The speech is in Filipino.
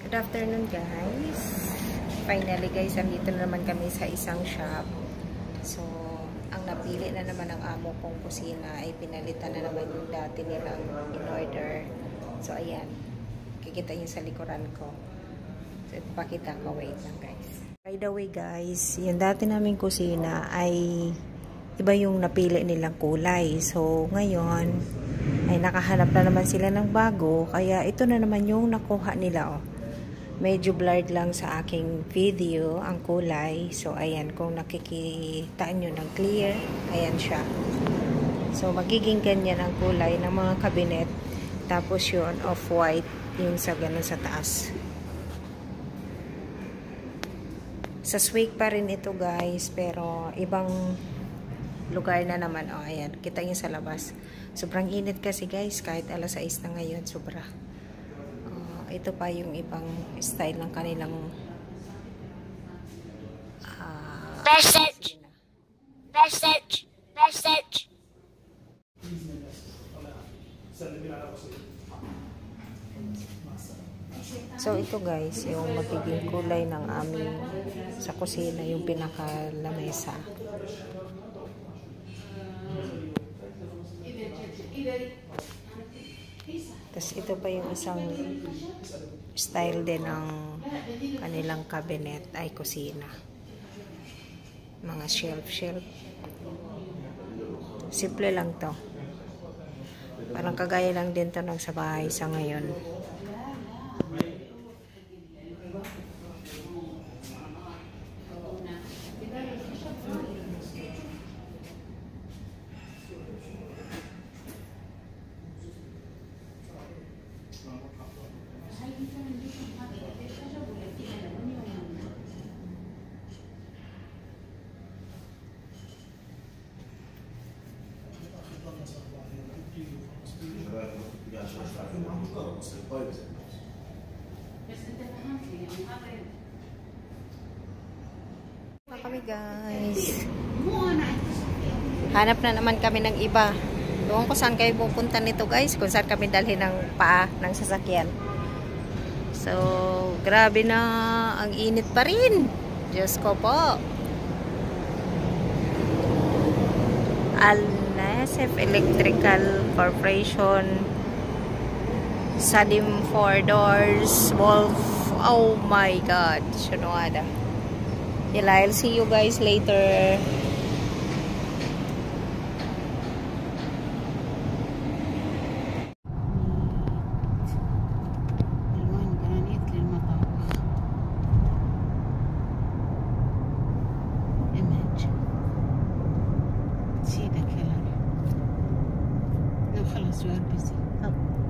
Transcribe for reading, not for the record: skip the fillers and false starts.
Good afternoon guys. Finally guys, andito na naman kami sa isang shop. So, ang napili na naman ng amo kong kusina ay pinalitan na naman yung dati nilang in-order. So, ayan. Kikita yun sa likuran ko. So, ipakita ko. Wait lang guys. By the way guys, yung dati naming kusina ay iba yung napili nilang kulay. So, ngayon ay nakahanap na naman sila ng bago. Kaya ito na naman yung nakuha nila. Oh. Medyo blurred lang sa aking video ang kulay. So, ayan. Kung nakikita nyo ng clear, ayan siya. So, magiging ganyan ang kulay ng mga cabinet. Tapos yun, off-white, yung sa ganun sa taas. Sa Swig pa rin ito guys, pero ibang lugar na naman. O, ayan. Kita nyo sa labas. Sobrang init kasi guys, kahit alas 6 na ngayon, sobra. Ito pa yung ibang style ng kanilang message. So ito guys, yung magiging kulay ng aming sa kusina, yung pinaka-lamesa. Tapos ito pa yung isang style din ng kanilang cabinet ay kusina. Mga shelf. Simple lang to. Parang kagaya lang din to ng sa bahay sa ngayon. Kami guys. Hanap na naman kami ng iba. Doon ko saan kayo pupunta nito guys. Kung saan kami dalhin ng paa ng sasakyan. So, grabe na. Ang init pa rin. Diyos ko po. Alnesef Electrical Corporation. Sadim 4 doors. Wolf. Oh my God. Shunuada. I'll see you guys later. خلاص you are busy.